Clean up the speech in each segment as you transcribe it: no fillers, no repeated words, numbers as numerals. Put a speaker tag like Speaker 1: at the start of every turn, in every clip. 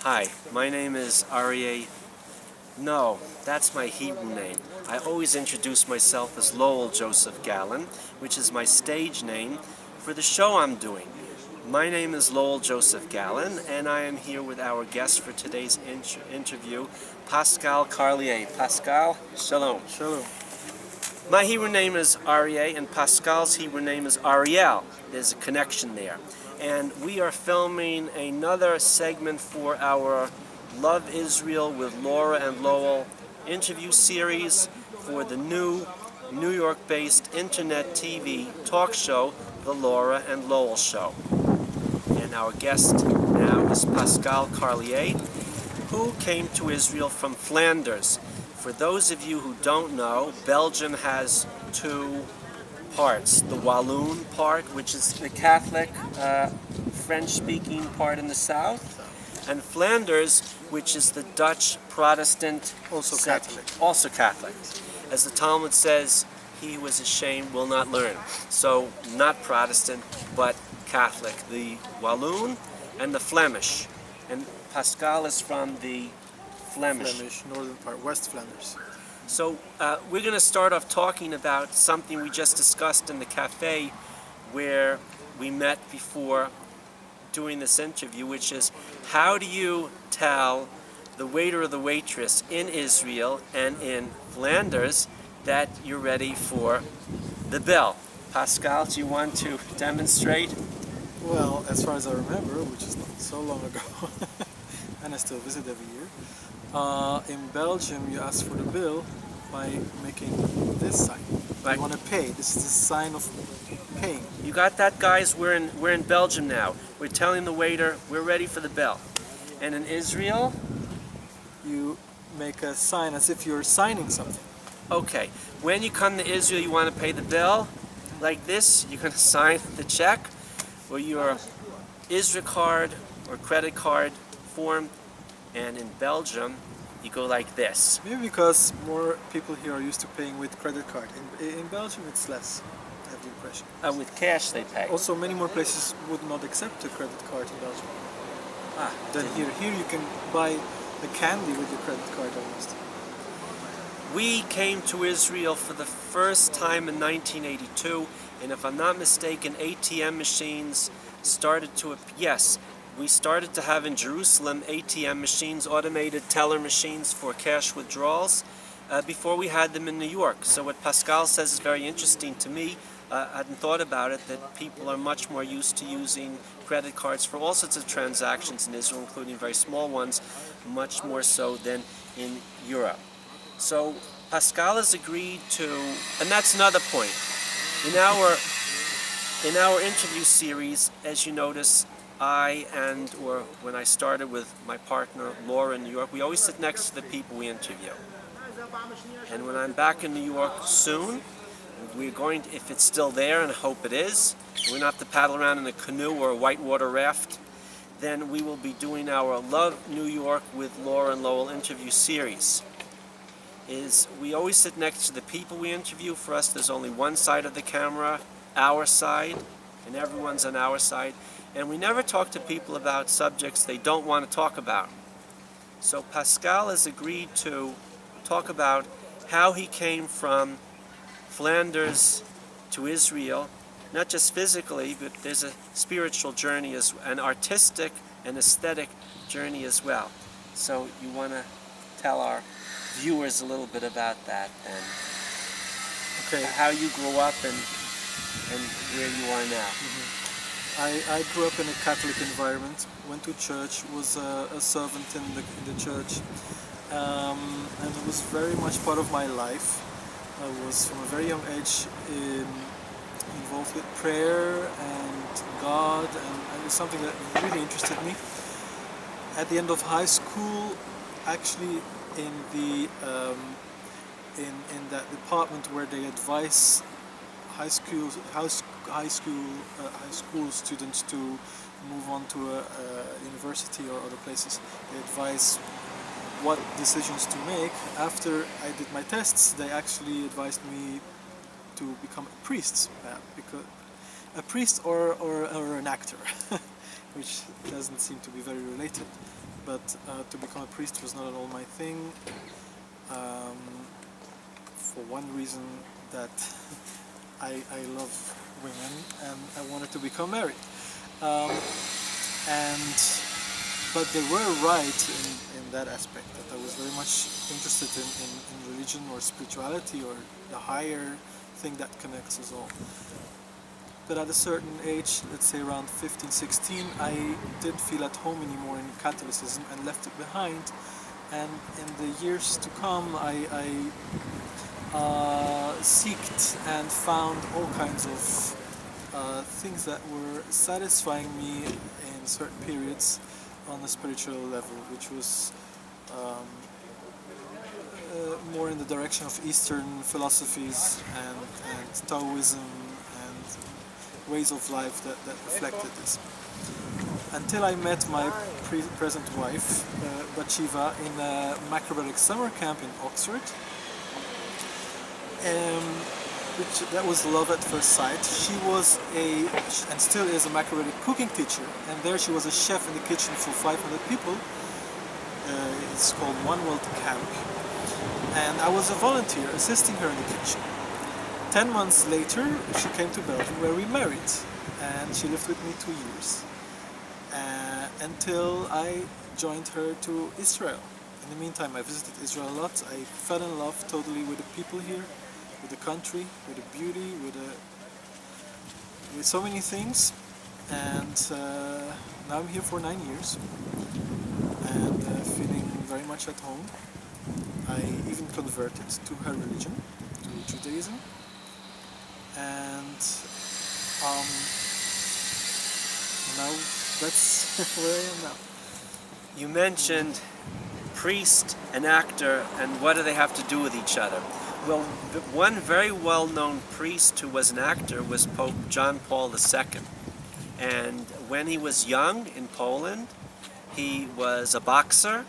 Speaker 1: Hi, my name is Aryeh. No, that's my Hebrew name. I always introduce myself as Lowell Joseph Gallin, which is my stage name for the show I'm doing. My name is Lowell Joseph Gallin, and I am here with our guest for today's interview, Pascal Carlier. Pascal, shalom.
Speaker 2: Shalom.
Speaker 1: My Hebrew name is Aryeh, and Pascal's Hebrew name is Ariel. There's a connection there. And we are filming another segment for our Love Israel with Laura and Lowell interview series for the new New York-based internet TV talk show, The Laura and Lowell Show. And our guest now is Pascal Carlier, who came to Israel from Flanders. For those of you who don't know, Belgium has two parts. The Walloon part, which is the Catholic, French-speaking part in the south, and Flanders, which is the Dutch Protestant, also Catholic. As the Talmud says, he who is ashamed will not learn. So not Protestant, but Catholic. The Walloon and the Flemish. And Pascal is from the Flemish
Speaker 2: northern part, West Flanders.
Speaker 1: So we're going to start off talking about something we just discussed in the cafe where we met before doing this interview, which is how do you tell the waiter or the waitress in Israel and in Flanders that you're ready for the bill? Pascal, do you want to demonstrate?
Speaker 2: Well, as far as I remember, which is not so long ago, and I still visit every year, in Belgium you ask for the bill by making this sign. You want to pay. This is the sign of paying.
Speaker 1: You got that, guys? We're in Belgium now. We're telling the waiter we're ready for the bill. And in Israel,
Speaker 2: you make a sign as if you're signing something.
Speaker 1: Okay. When you come to Israel, you want to pay the bill like this. You're going to sign the check or your Israel card or credit card form. And in Belgium, you go like this.
Speaker 2: Maybe because more people here are used to paying with credit card. In Belgium, it's less, I have the impression.
Speaker 1: With cash they pay.
Speaker 2: Also, many more places would not accept a credit card in Belgium than here. Here you can buy a candy with your credit card almost.
Speaker 1: We came to Israel for the first time in 1982, and if I'm not mistaken, ATM machines started to appear. Yes. We started to have in Jerusalem ATM machines, automated teller machines for cash withdrawals, before we had them in New York. So what Pascal says is very interesting to me. I hadn't thought about it, that people are much more used to using credit cards for all sorts of transactions in Israel, including very small ones, much more so than in Europe. So Pascal has agreed to, and that's another point. In our interview series, as you notice, when I started with my partner Laura in New York, we always sit next to the people we interview. And when I'm back in New York soon, we're going to, if it's still there, and I hope it is, we're going to have to paddle around in a canoe or a whitewater raft, then we will be doing our Love New York with Laura and Lowell interview series. We always sit next to the people we interview. For us, there's only one side of the camera, our side, and everyone's on our side. And we never talk to people about subjects they don't want to talk about. So Pascal has agreed to talk about how he came from Flanders to Israel, not just physically, but there's a spiritual journey, an artistic and aesthetic journey as well. So you want to tell our viewers a little bit about that then.
Speaker 2: Okay.
Speaker 1: How you grew up and where you are now.
Speaker 2: Mm-hmm. I grew up in a Catholic environment, went to church, was a servant in the church, and it was very much part of my life. I was from a very young age involved with prayer and God, and it was something that really interested me. At the end of high school, actually in the in that department where they advise high school students to move on to a university or other places. They advise what decisions to make. After I did my tests, they actually advised me to become a priest, because a priest or an actor, which doesn't seem to be very related. but to become a priest was not at all my thing. For one reason, that I love women and I wanted to become married. But they were right in that aspect, that I was very much interested in religion or spirituality or the higher thing that connects us all. But at a certain age, let's say around 15, 16, I didn't feel at home anymore in Catholicism and left it behind. And in the years to come, I seeked and found all kinds of things that were satisfying me in certain periods on a spiritual level, which was more in the direction of Eastern philosophies and Taoism and ways of life that reflected this. Until I met my present wife, Bathsheba, in a macrobiotic summer camp in Oxford. That was love at first sight. She was and still is a macrobiotic cooking teacher, and there she was a chef in the kitchen for 500 people. It's called One World Camp, and I was a volunteer assisting her in the kitchen. 10 months later, she came to Belgium, where we married, and she lived with me 2 years until I joined her to Israel. In the meantime, I visited Israel a lot. I fell in love totally with the people here, with the country, with the beauty, with so many things. And now I'm here for 9 years and feeling very much at home. I even converted to her religion, to Judaism. And now that's where I am now.
Speaker 1: You mentioned priest and actor, and what do they have to do with each other? Well, one very well-known priest who was an actor was Pope John Paul II. And when he was young in Poland, he was a boxer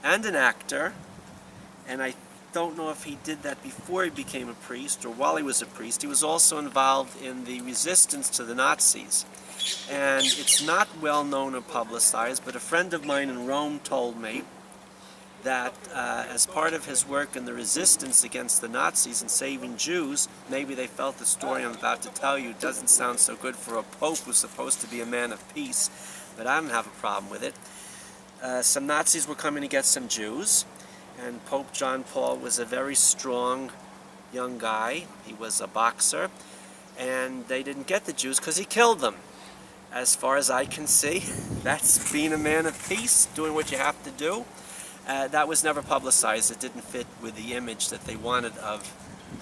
Speaker 1: and an actor. And I don't know if he did that before he became a priest or while he was a priest. He was also involved in the resistance to the Nazis. And it's not well known or publicized, but a friend of mine in Rome told me that as part of his work in the resistance against the Nazis and saving Jews, maybe they felt the story I'm about to tell you doesn't sound so good for a pope who's supposed to be a man of peace, but I don't have a problem with it. Some Nazis were coming to get some Jews, and Pope John Paul was a very strong young guy. He was a boxer, and they didn't get the Jews because he killed them. As far as I can see, that's being a man of peace, doing what you have to do. That was never publicized. It didn't fit with the image that they wanted of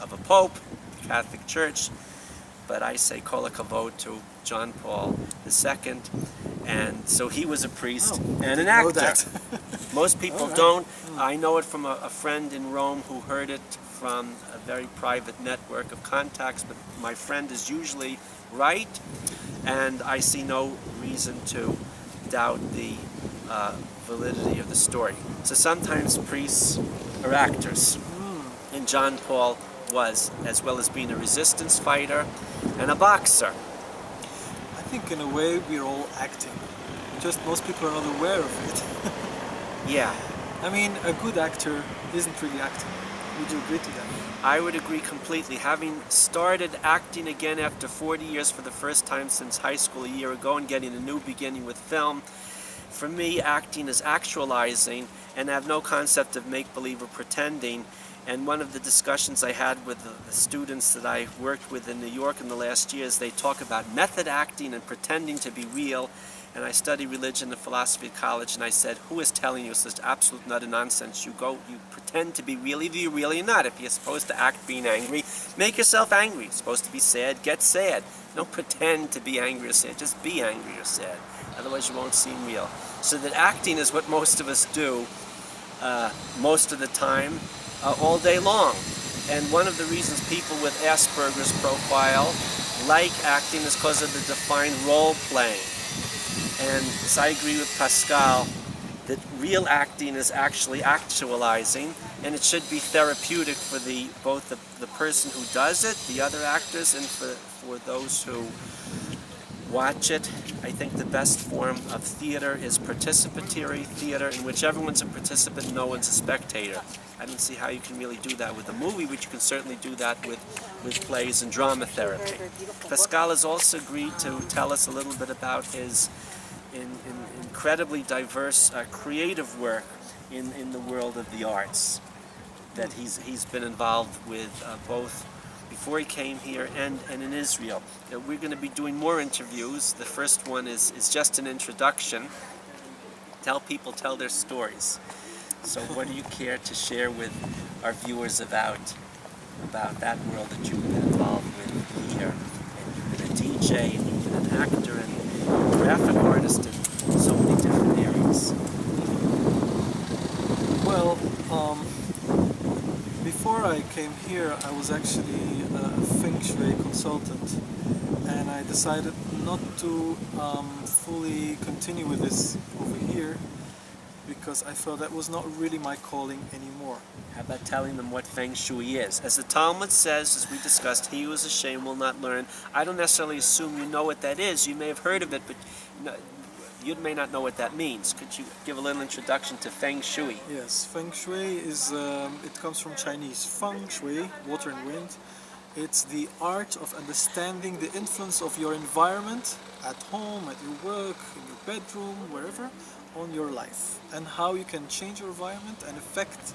Speaker 1: a pope, the Catholic Church. But I say kol hakavod to John Paul II, and so he was a priest and an actor. Most people don't. I know it from a friend in Rome who heard it from a very private network of contacts, but my friend is usually right, and I see no reason to doubt the validity of the story. So sometimes priests are actors, and John Paul was, as well as being a resistance fighter and a boxer.
Speaker 2: I think in a way we're all acting, just most people are not aware of it.
Speaker 1: Yeah.
Speaker 2: I mean, a good actor isn't really acting. Would you agree to that?
Speaker 1: I would agree completely. Having started acting again after 40 years for the first time since high school a year ago and getting a new beginning with film, for me, acting is actualizing, and I have no concept of make-believe or pretending. And one of the discussions I had with the students that I worked with in New York in the last years, they talk about method acting and pretending to be real. And I study religion and philosophy at college, and I said, who is telling you it's just absolute nut and nonsense? You pretend to be real, either you're really or not. If you're supposed to act being angry, make yourself angry. You're supposed to be sad, get sad. Don't pretend to be angry or sad, just be angry or sad. Otherwise you won't seem real. So that acting is what most of us do most of the time, all day long. And one of the reasons people with Asperger's profile like acting is because of the defined role playing. And so I agree with Pascal that real acting is actually actualizing, and it should be therapeutic for both the person who does it, the other actors, and for those who watch it. I think the best form of theater is participatory theater, in which everyone's a participant and no one's a spectator. I don't see how you can really do that with a movie, but you can certainly do that with plays and drama therapy. Pascal has also agreed to tell us a little bit about his incredibly diverse creative work in the world of the arts that he's been involved with both before he came here and in Israel. We're going to be doing more interviews. The first one is just an introduction. Tell their stories. So what do you care to share with our viewers about that world that you've been involved with here? And you've been a DJ, and you've been an actor, and a graphic artist in so many different areas.
Speaker 2: Well, before I came here, I was actually a Feng Shui consultant, and I decided not to fully continue with this over here because I felt that was not really my calling anymore.
Speaker 1: How about telling them what Feng Shui is? As the Talmud says, as we discussed, he who is ashamed will not learn. I don't necessarily assume you know what that is. You may have heard of it, but you may not know what that means. Could you give a little introduction to Feng Shui?
Speaker 2: Yes, Feng Shui is, it comes from Chinese. Feng Shui, water and wind. It's the art of understanding the influence of your environment, at home, at your work, in your bedroom, wherever, on your life. And how you can change your environment and affect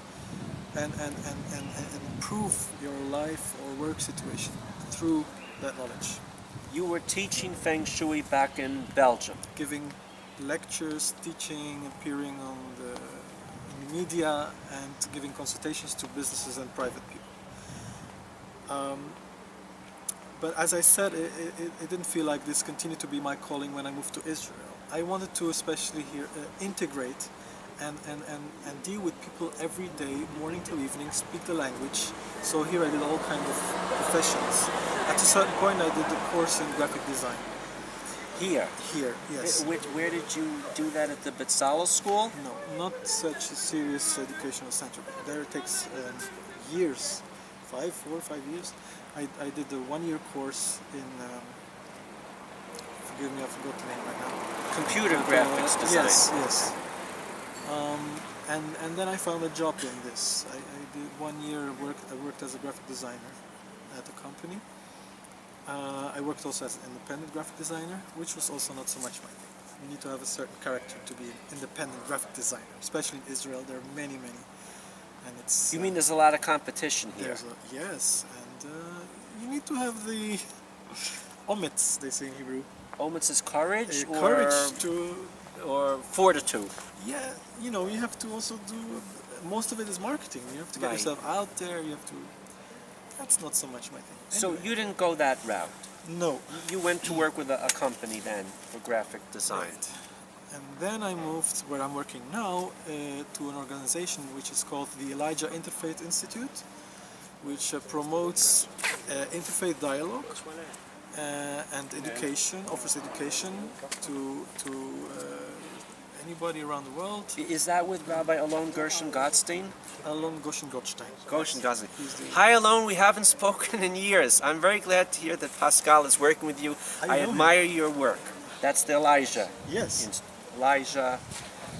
Speaker 2: and improve your life or work situation through that knowledge.
Speaker 1: You were teaching Feng Shui back in Belgium.
Speaker 2: Giving lectures, teaching, appearing on the media, and giving consultations to businesses and private people. But as I said, it didn't feel like this continued to be my calling when I moved to Israel. I wanted to especially here integrate and deal with people every day, morning till evening, speak the language. So here I did all kinds of professions. At a certain point I did the course in graphic design.
Speaker 1: Here?
Speaker 2: Here, yes.
Speaker 1: Where did you do that, at the Betzalel school?
Speaker 2: No, not such a serious educational center. There it takes years, 4 or 5 years. I did a 1-year course in, forgive me, I forgot the name right now.
Speaker 1: Computer graphics design.
Speaker 2: Yes. And then I found a job doing this. I did 1 year I worked as a graphic designer at a company. I worked also as an independent graphic designer, which was also not so much my thing. You need to have a certain character to be an independent graphic designer, especially in Israel. There are many, and it's.
Speaker 1: You mean there's a lot of competition here?
Speaker 2: Yes, and you need to have the omits, they say in Hebrew.
Speaker 1: Omits is courage, or fortitude.
Speaker 2: Yeah, you have to also do. Most of it is marketing. You have to get yourself out there. You have to. That's not so much my thing.
Speaker 1: So you didn't go that route?
Speaker 2: No.
Speaker 1: You went to work with a company then for graphic design.
Speaker 2: Right. And then I moved where I'm working now to an organization which is called the Elijah Interfaith Institute, which promotes interfaith dialogue and education, offers education to anybody around the world.
Speaker 1: Is that with Rabbi Alon Gershon Gottstein?
Speaker 2: Alon Gershon Gottstein.
Speaker 1: Gershon Gottstein. Hi Alon, we haven't spoken in years. I'm very glad to hear that Pascal is working with you. I admire your work. That's the Elijah.
Speaker 2: Yes.
Speaker 1: Elijah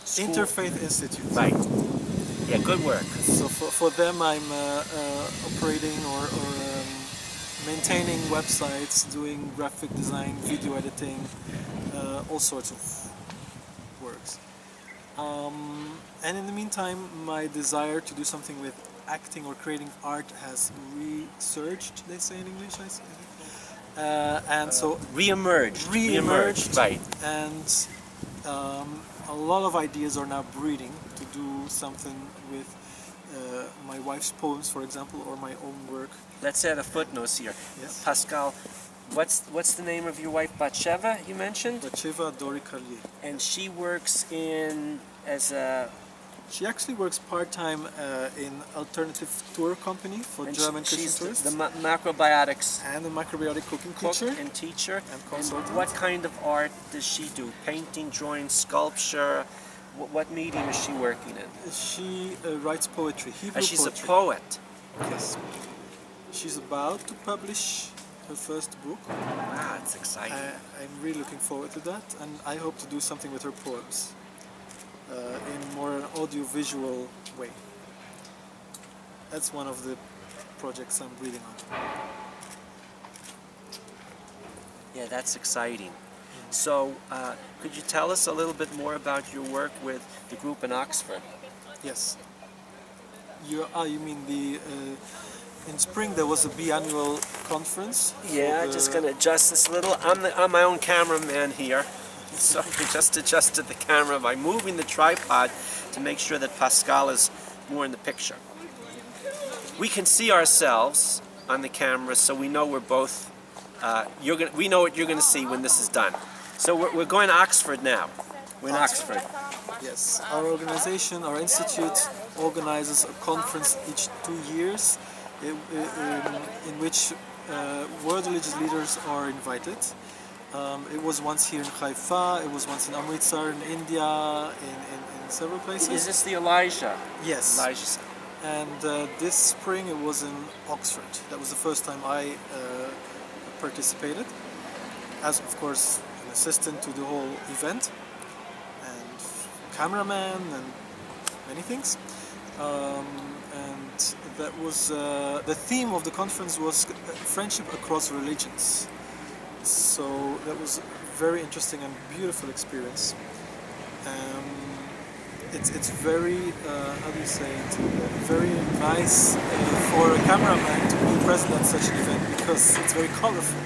Speaker 1: School.
Speaker 2: Interfaith Institute.
Speaker 1: Right. Yeah, good work.
Speaker 2: So for them I'm operating or maintaining websites, doing graphic design, video editing, all sorts of works. And in the meantime, my desire to do something with acting or creating art has resurged, they say in English, I think. And so
Speaker 1: Re-emerged. Right.
Speaker 2: And a lot of ideas are now breeding to do something with my wife's poems, for example, or my own work.
Speaker 1: Let's add a footnote here.
Speaker 2: Yes.
Speaker 1: Pascal, what's the name of your wife, Batsheva, you mentioned?
Speaker 2: Batsheva Carlier.
Speaker 1: And she works
Speaker 2: She actually works part-time in alternative tour company for German Christian tourists.
Speaker 1: The macrobiotics
Speaker 2: And a microbiotic cooking
Speaker 1: cook
Speaker 2: teacher.
Speaker 1: and teacher.
Speaker 2: And consultant.
Speaker 1: What kind of art does she do? Painting, drawing, sculpture? What medium is she working in?
Speaker 2: She writes poetry, Hebrew
Speaker 1: She's
Speaker 2: poetry.
Speaker 1: a poet.
Speaker 2: Yes. She's about to publish her first book.
Speaker 1: Ah, it's exciting.
Speaker 2: I'm really looking forward to that, and I hope to do something with her poems in more an audio-visual way. That's one of the projects I'm reading on.
Speaker 1: Yeah, that's exciting. So, could you tell us a little bit more about your work with the group in Oxford?
Speaker 2: Yes. You mean the in spring there was a biannual conference?
Speaker 1: Yeah,
Speaker 2: for the-
Speaker 1: just gonna adjust this a little. I'm my own cameraman here. So I just adjusted the camera by moving the tripod to make sure that Pascal is more in the picture. We can see ourselves on the camera, so we know we're both. We know what you're gonna see when this is done. So we're going to Oxford now. We're in Oxford.
Speaker 2: Yes, our organization, our institute, organizes a conference each 2 years in which world religious leaders are invited. It was once here in Haifa, it was once in Amritsar in India, in several places.
Speaker 1: Is this the Elijah?
Speaker 2: Yes.
Speaker 1: Elijah.
Speaker 2: And this spring it was in Oxford. That was the first time I participated, as of course an assistant to the whole event, and cameraman and many things. And that was the theme of the conference was friendship across religions. So that was a very interesting and beautiful experience. It's very, how do you say it, very nice for a cameraman to be present at such an event because it's very colorful.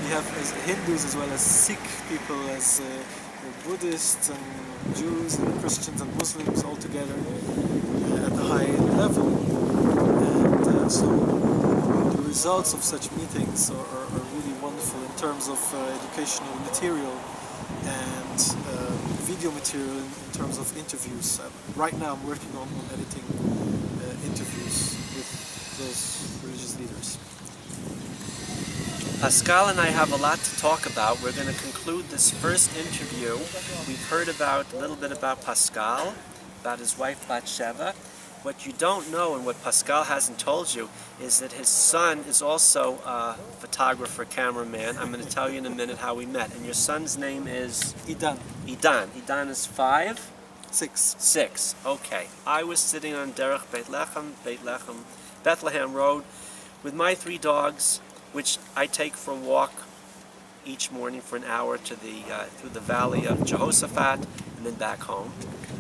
Speaker 2: You have as Hindus as well as Sikh people, as Buddhists and Jews and Christians and Muslims all together at a high level. And so the results of such meetings are really wonderful in terms of educational material and video material in terms of interviews. Right now I'm working on editing interviews with those religious leaders.
Speaker 1: Pascal and I have a lot to talk about. We're going to conclude this first interview. We've heard a little bit about Pascal, about his wife Batsheva. What you don't know and what Pascal hasn't told you is that his son is also a photographer, cameraman. I'm going to tell you in a minute how we met. And your son's name is?
Speaker 2: Idan.
Speaker 1: Idan. Idan is 5?
Speaker 2: 6.
Speaker 1: 6. Okay. I was sitting on Derech Bethlehem Road with my 3 dogs, which I take for a walk each morning for an hour to through the valley of Jehoshaphat and then back home.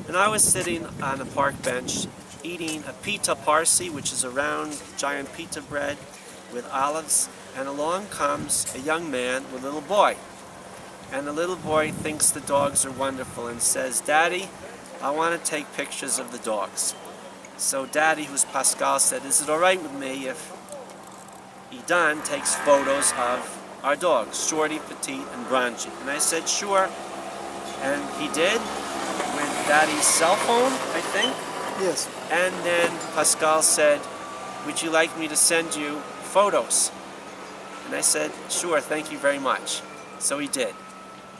Speaker 1: And I was sitting on a park bench eating a pita parsi, which is a round giant pita bread with olives, and along comes a young man with a little boy. And the little boy thinks the dogs are wonderful and says, "Daddy, I want to take pictures of the dogs." So Daddy, who's Pascal, said, "Is it all right with me if Idan takes photos of our dogs, Shorty, Petite, and Branji?" And I said, "Sure." And he did, with Daddy's cell phone, I think.
Speaker 2: Yes.
Speaker 1: And then Pascal said, "Would you like me to send you photos?" And I said, "Sure, thank you very much." So he did.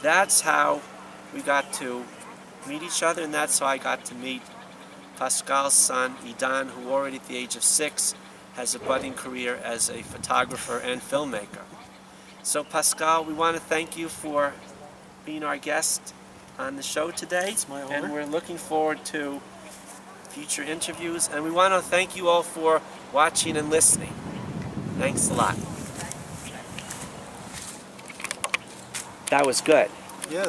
Speaker 1: That's how we got to meet each other, and that's how I got to meet Pascal's son, Idan, who already at the age of 6 has a budding career as a photographer and filmmaker. So Pascal, we want to thank you for being our guest on the show today.
Speaker 2: It's my honor.
Speaker 1: And we're looking forward to future interviews, and we want to thank you all for watching and listening. Thanks a lot. That was good.
Speaker 2: Yeah.